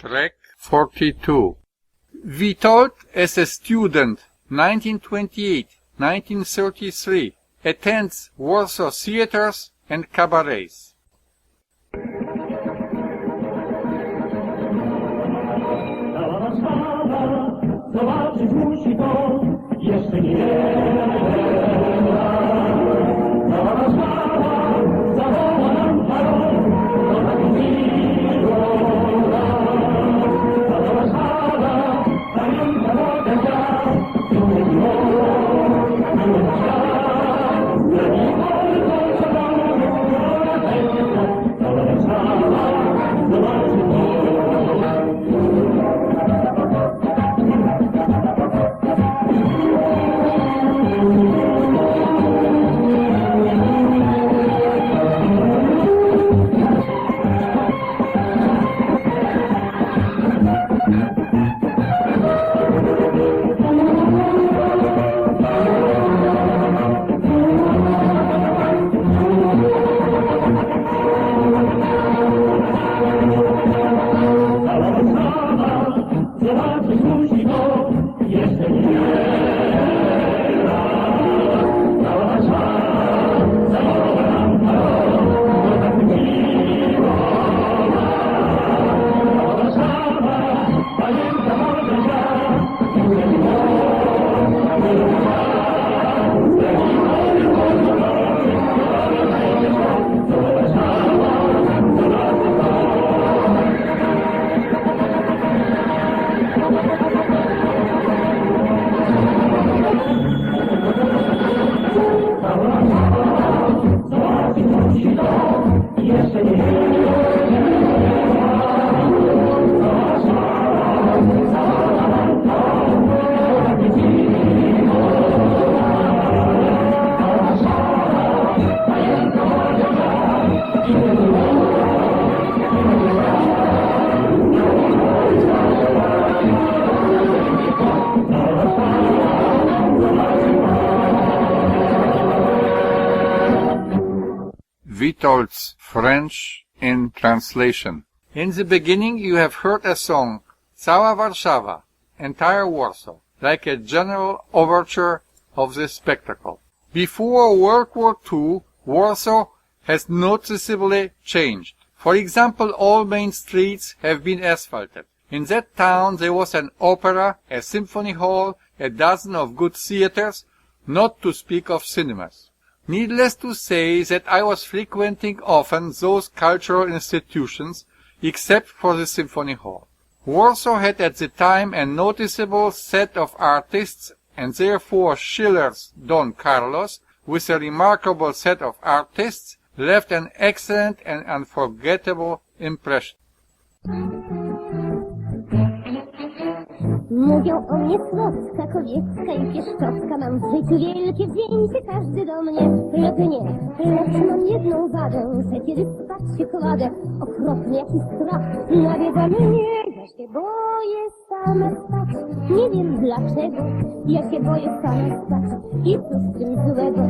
Track 42. Witold, as a student, 1928-1933, attends Warsaw theaters and cabarets. Zobaczyć musi to jeszcze nie. Cała Warszawa zawoła nam parą, to tak miło nam. Cała Warszawa pamięta wodę dział, który miłość, miłość świat. Na nim tylko trzeba mówić, cała Warszawa zobaczy to. Witold's French in translation. In the beginning you have heard a song, Cała Warszawa, entire Warsaw, like a general overture of the spectacle. Before World War II, Warsaw has noticeably changed. For example, all main streets have been asphalted. In that town there was an opera, a symphony hall, a dozen of good theaters, not to speak of cinemas. Needless to say that I was frequenting often those cultural institutions, except for the Symphony Hall. Warsaw had at the time a noticeable set of artists, and therefore Schiller's Don Carlos, with a remarkable set of artists, left an excellent and unforgettable impression. Mówią o mnie słodka, kowiecka i pieszczotka. Mam w życiu wielkie wdzięki, każdy do mnie lgnie. Lecz mam jedną wadę, że kiedy spać się kładę, okropny jakiś strach nawiedza mnie. Ja się boję sama spać, nie wiem dlaczego. Ja się boję sama spać i co z tym złego?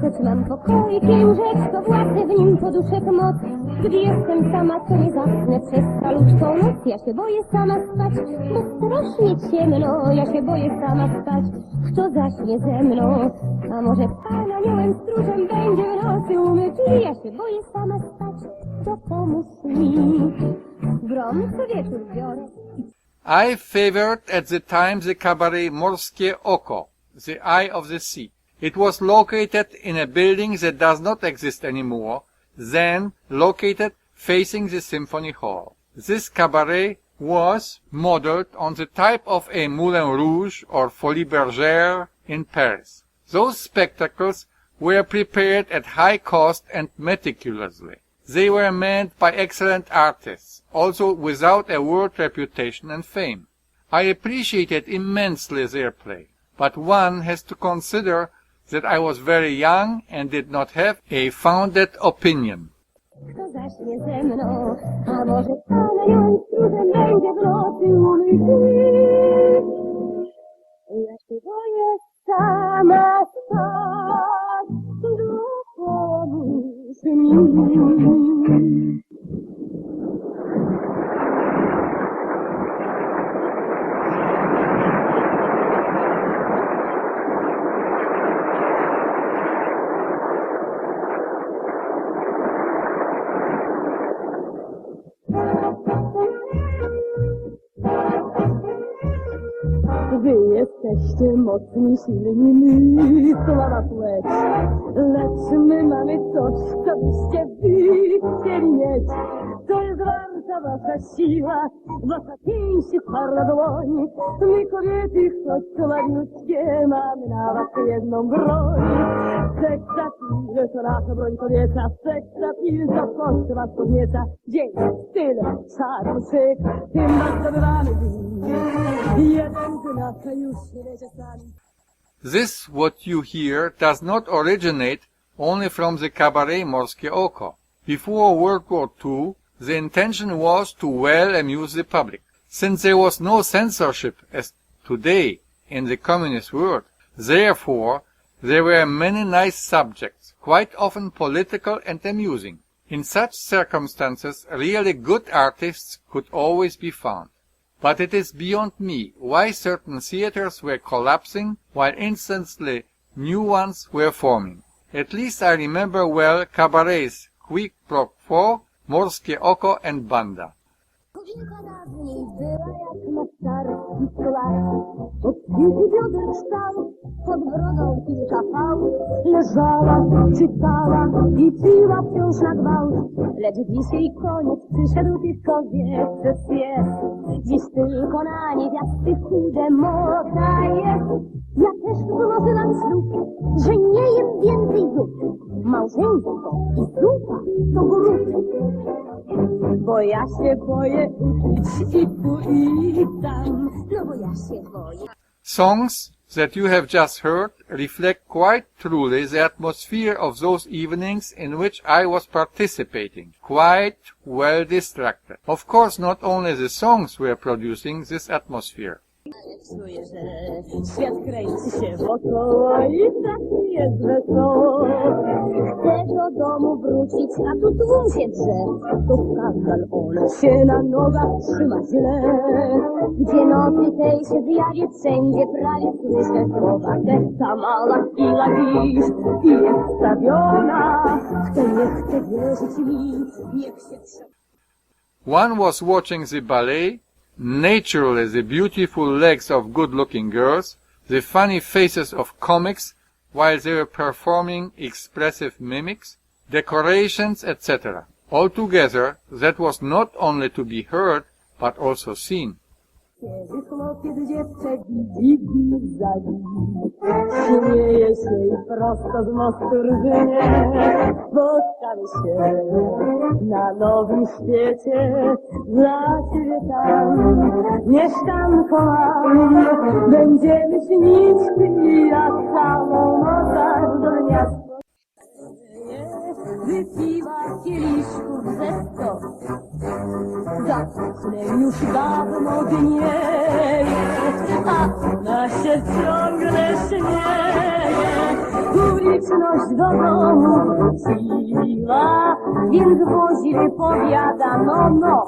Choć mam pokoik, łóżeczko własne, w nim poduszek moc. Gdy jestem sama, to nie zasnę przez caluczką noc. Ja się boję sama spać, bo strasznie ciemno. Ja się boję sama spać, kto zaśnie ze mną? A może Pan aniołem stróżem będzie w nocy umyć? Ja się boję sama spać, to pomóż mi. Grom co wieczór biorę. I favored at the time the cabaret Morskie Oko, the Eye of the Sea. It was located in a building that does not exist anymore, then located facing the Symphony Hall. This cabaret was modeled on the type of a Moulin Rouge or Follies Bergères in Paris. Those spectacles were prepared at high cost and meticulously. They were made by excellent artists, also without a world reputation and fame. I appreciated immensely their play, but one has to consider that I was very young and did not have a founded opinion. Kto zaśnie ze mną? A może Pan aniołem stróżem będzie w nocy umyć? Ja się boję sama spać, dopomóż mi. jesteście mocni, silni, my sława płeć. Lecz my mamy coś, co byście wy chcieli mieć. To jest warta wasza siła, wasza pięść i twarda dłoń. My kobiety, choć to malutkie, mamy na was jedną broń. Seksapil to nasza broń kobieca, seksapil to kość was podnieca. Dzień, tyle, czarny szyk, tym was zdobywamy jeden z nas już nie wiecie sami. This, what you hear, does not originate only from the cabaret Morskie Oko. Before World War II, the intention was to well amuse the public. Since there was no censorship as today in the communist world, therefore there were many nice subjects, quite often political and amusing. In such circumstances, really good artists could always be found. But it is beyond me why certain theaters were collapsing while instantly new ones were forming. At least I remember well cabarets Quick Pro Quo, Morskie Oko and Banda. Kobieta dawniej była jak na starski lat. Od kilku bioder kształt, pod brodą kilka fałd. Leżała, czytała i piła wciąż na gwałt. Lecz dzisiaj koniec przyszedł tylko wieczny świat. Dziś tylko na niewiasty chude moda jest. Ja też złożyłam ślub, że nie jem więcej zup. Małżeństwo i zupa to grób. Bo ja się boję uczyć i tu i tam. No bo ja się boję. Songs that you have just heard reflect quite truly the atmosphere of those evenings in which I was participating, quite well distracted. Of course, not only the songs were producing this atmosphere. Czuję, że świat kręci się wokoło i tak mi jest wesoło. Chcę do domu wrócić, a tu tłum się drze. To skandal, ona się na nogach trzyma źle. Gdzie nocy tej się zjawie, wszędzie prawie słyszę słowa te. Ta mała chwila dziś i jest stawiona. Kto nie chce wierzyć mi, niech się trzyma. One was watching the ballet, naturally the beautiful legs of good-looking girls, the funny faces of comics while they were performing expressive mimics, decorations, etc. Altogether, that was not only to be heard, but also seen. Kiedy dziewczę widzi za śmieje się i prosto z mostu rżynie. Spotkamy się na nowym świecie, dla ciebie tam mieszkanko mam. Będziemy śnić ty jak samą noc aż do dnia. Wypiła kieliszków ze 100. Zacznę już dawno dnieje, a ona się ciągle śmieje. Publiczność do domu wróciła, więc wozi wypowiada no.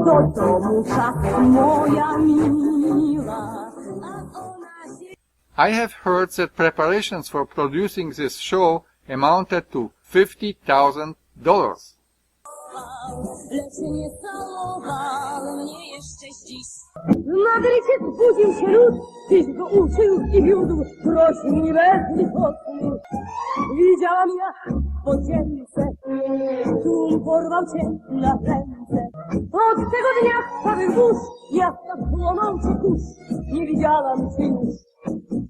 Do domu czas moja miła, a ona się... I have heard that preparations for producing this show amounted to $50,000. Lecz nie całował mnie jeszcze dziś. W Madrycie zbudził się lud, tyś go uczył i wiódł, prosił mi bez litości. Widziałam ja w podziemce, tłum porwał cię na ręce. Od tego dnia cały wóz, miasta płonął ci kurz, nie widziałam cię już.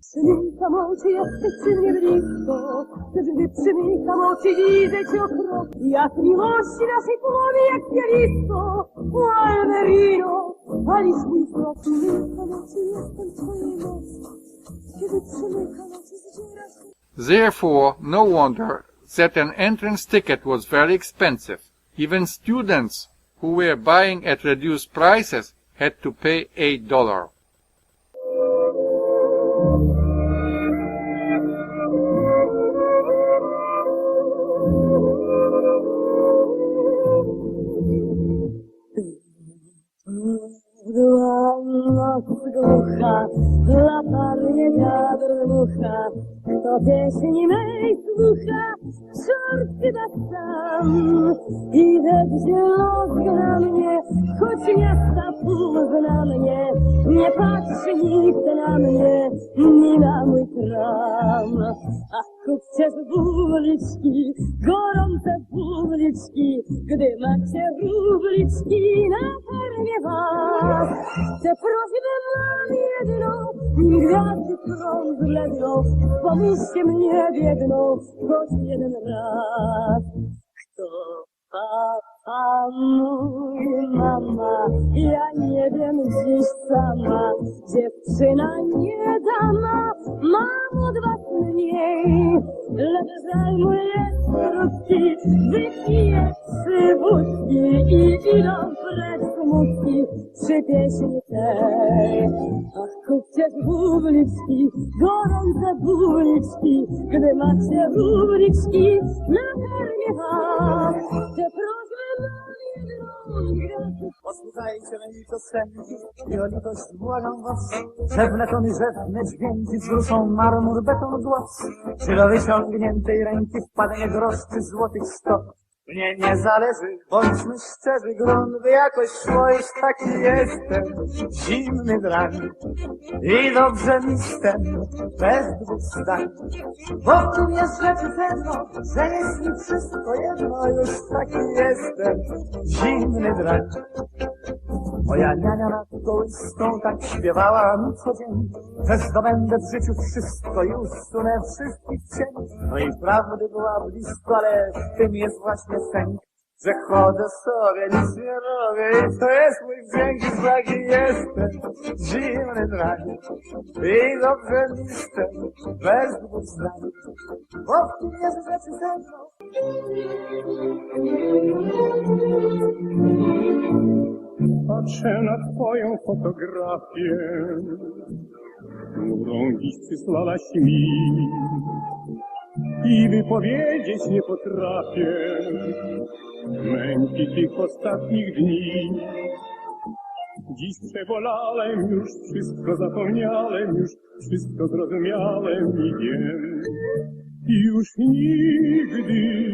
Przymykam oczy, jesteś przy mnie blisko, gdy przymykam oczy, widzę cię okrok. Jak miłości naszej połowy, jak kielisko, o Almerino, palisz mój wzrok. Przymykam oczy, jestem twojej mocy, kiedy przymykam oczy, zdzierasz się. Therefore, no wonder that an entrance ticket was very expensive. Even students who were buying at reduced prices had to pay $8. Ducha, latarnie wiatr mucha, to pieśni mej słucha, czort chyba sam. Idę, gdzie los zna mnie, choć miasta pół zna mnie, Nie patrzy nikt na mnie, ni na mój kram. Ach, kupcie z buliczki, gorące buliczki, gdy macie rubliczki na fermie was. Tę prośbę mam jedną, nim gwiazdy prąd bledną, pomóżcie mnie biedną, choć jeden raz. Kto papa mój, mama, ja nie wiem dziś sama, dziewczyna nie dama, mam od was mniej, lecz zajmuję krótki, wypiję 3 wódki i idą precz smutki przy pieśni tej. Ach, kupcie z buliczki, gorące buliczki, gdy macie buliczki na fermie was. Te prośby mam jedną. Posłuchajcie mej piosenki i o litość błagam was. Rzewne tony, rzewne dźwięki wzruszą marmur, beton, głos. Czy do wyciągniętej ręki wpadnie grosz czy złotych 100? Mnie nie zależy, bądźmy szczerzy, grunt by jakoś szło, iż taki jestem, zimny drań. I dobrze mi z tem, bez 2 zdań. Bo w tym jest rzeczy pewno, że jest mi wszystko jedno, już taki jestem, zimny drań. Moja niania nad kołyską tak śpiewała mi co dzień, że zdobędę w życiu wszystko i usunę wszystkich cieni. No i prawdy była blisko, ale w tym jest właśnie sęk, że chodzę sobie, nic nie robię i to jest mój dźwięk i taki jestem, zimny drań. I dobrze mi z tym, bez 2 zdań, bo w tym jest rzeczy ze mną. Patrzę na twoją fotografię, którą dziś przysłałaś mi i wypowiedzieć nie potrafię męki tych ostatnich dni. Dziś przebolałem, już wszystko zapomniałem, już wszystko zrozumiałem i wiem. I już nigdy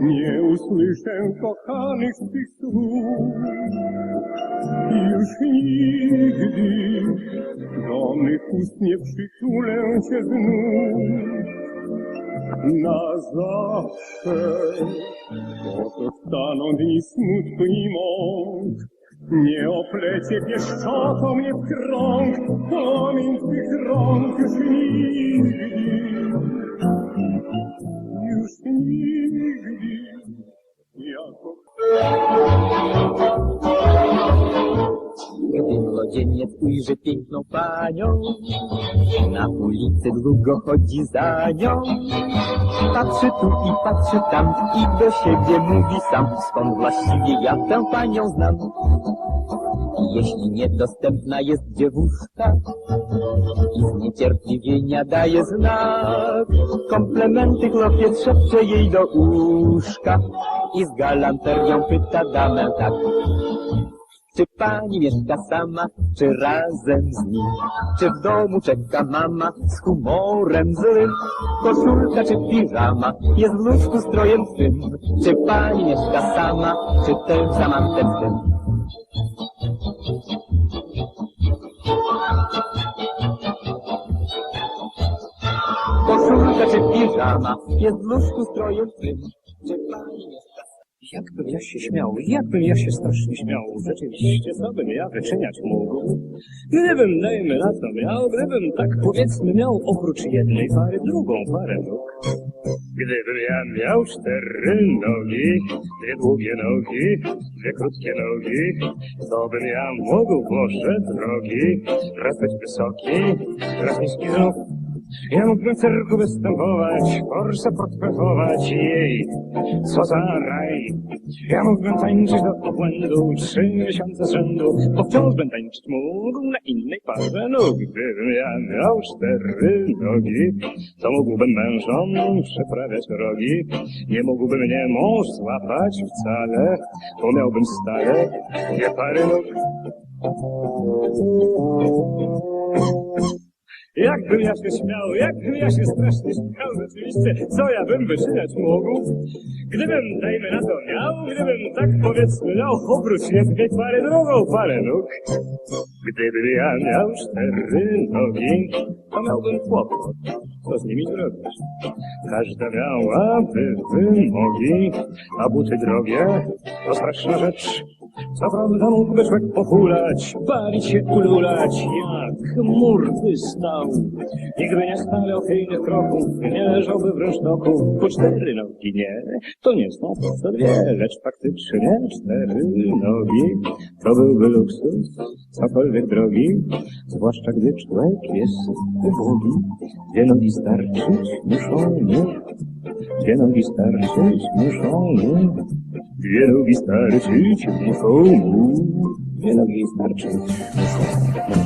nie usłyszę kochanych tych słów. I już nigdy do mych ust nie przytulę cię znów. Na zawsze oto staną dni smutku i mąk. Nie oplecie pieszczotą mnie w krąg, pomiędzy tych rąk już nigdy. Już nigdy, jako... Gdy młodzieniec ujrzy piękną panią, na ulicy długo chodzi za nią. Patrzy tu i patrzy tam i do siebie mówi sam, skąd właściwie ja tę panią znam. Jeśli niedostępna jest dziewuszka i z niecierpliwienia daje znak, komplementy chłopiec szepcze jej do uszka i z galanterią pyta damę tak. Czy pani mieszka sama, czy razem z nim? Czy w domu czeka mama z humorem złym? Koszulka czy piżama jest w łóżku strojem swym? Czy pani mieszka sama, czy też z amantem swym? Koszulka czy piżama jest w łóżku strojem swym? Czy pani mieszka sama? Jakbym ja się śmiał, jakbym ja się strasznie śmiał. Rzeczywiście, co bym ja wyczyniać mógł? Gdybym, dajmy na to miał, gdybym tak powiedzmy miał oprócz jednej pary, drugą parę nóg. Gdybym ja miał 4 nogi, 2 długie nogi, 2 krótkie nogi, to bym ja mógł, Boże drogi, raz być wysoki, raz niski znów. Ja mógłbym w cyrku występować, Porsche portfetować jej, co za raj. Ja mógłbym tańczyć do obłędu 3 miesiące z rzędu, bo wciąż bym tańczyć mógł na innej parze nóg. Gdybym ja miał 4 nogi, to mógłbym mężom przeprawiać rogi. Nie mógłby mnie mąż złapać wcale, bo miałbym stale 2 pary nóg. Jakbym ja się śmiał, jakbym ja się strasznie śmiał, rzeczywiście, co ja bym wyczyniać mógł? Gdybym, dajmy na to, miał, gdybym tak powiedzmy miał, oprócz jednej pary drugą parę nóg. Gdybym ja miał 4 nogi, to miałbym kłopot, co z nimi zrobić? Każda miałaby wymogi, a buty drogie to straszna rzecz. Co prawda mógłby człowiek pohulać, bawić się, ululać, jak mur by stał. Nikt by nie stawiał chwiejnych kroków, nie leżałby w rynsztoku. Po 4 nogi nie, to nie są to 2, lecz faktycznie 4 nogi. To byłby luksus, cokolwiek drogi, zwłaszcza gdy człowiek jest ubogi. 2 nogi starczyć muszą mu, 2 nogi starczyć muszą mu. 2 nogi starczyć muszą mu, 2 nogi starczyć muszą mu.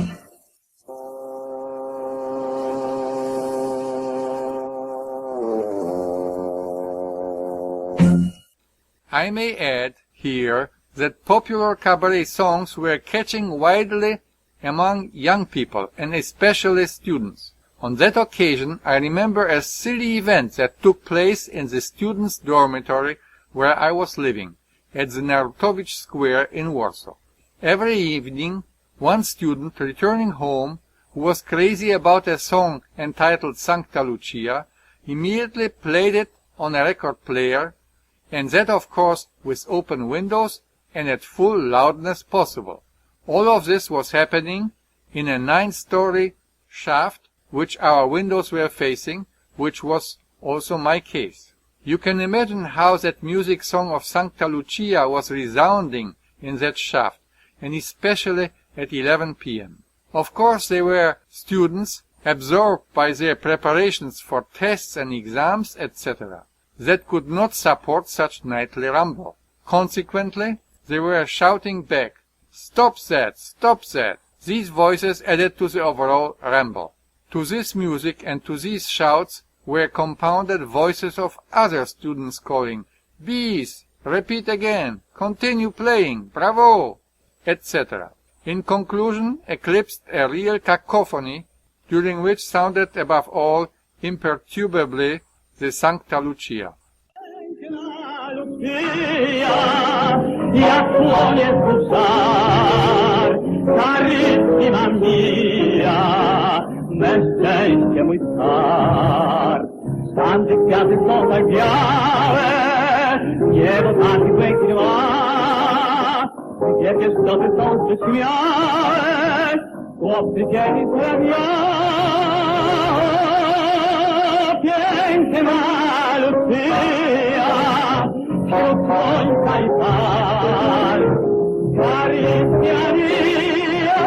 I may add here that popular cabaret songs were catching widely among young people and especially students. On that occasion, I remember a silly event that took place in the students' dormitory where I was living, at the Narutowicz Square in Warsaw. Every evening, one student returning home, who was crazy about a song entitled Sancta Lucia, immediately played it on a record player, and that of course with open windows and at full loudness possible. All of this was happening in a 9-story shaft which our windows were facing, which was also my case. You can imagine how that music song of Sancta Lucia was resounding in that shaft, and especially at 11 p.m. Of course they were students absorbed by their preparations for tests and exams, etc., that could not support such nightly rumble. Consequently, they were shouting back, "Stop that! Stop that!" These voices added to the overall rumble. To this music and to these shouts were compounded voices of other students calling, "Bis! Repeat again! Continue playing! Bravo!" etc. In conclusion, eclipsed a real cacophony, during which sounded above all imperturbably the Sancta Lucia. Jak płonie huszar, Carissima mia, me szczęście mój star. Tamte kwiaty są tak białe, niebo taki piękny ma. Gdzie pieszczoty są prześmiałe, chłopcy dzieci sprawiają. Piękny Lucia, wśród słońca i fal, Carissima mia,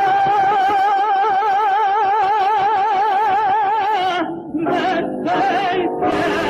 me szczęście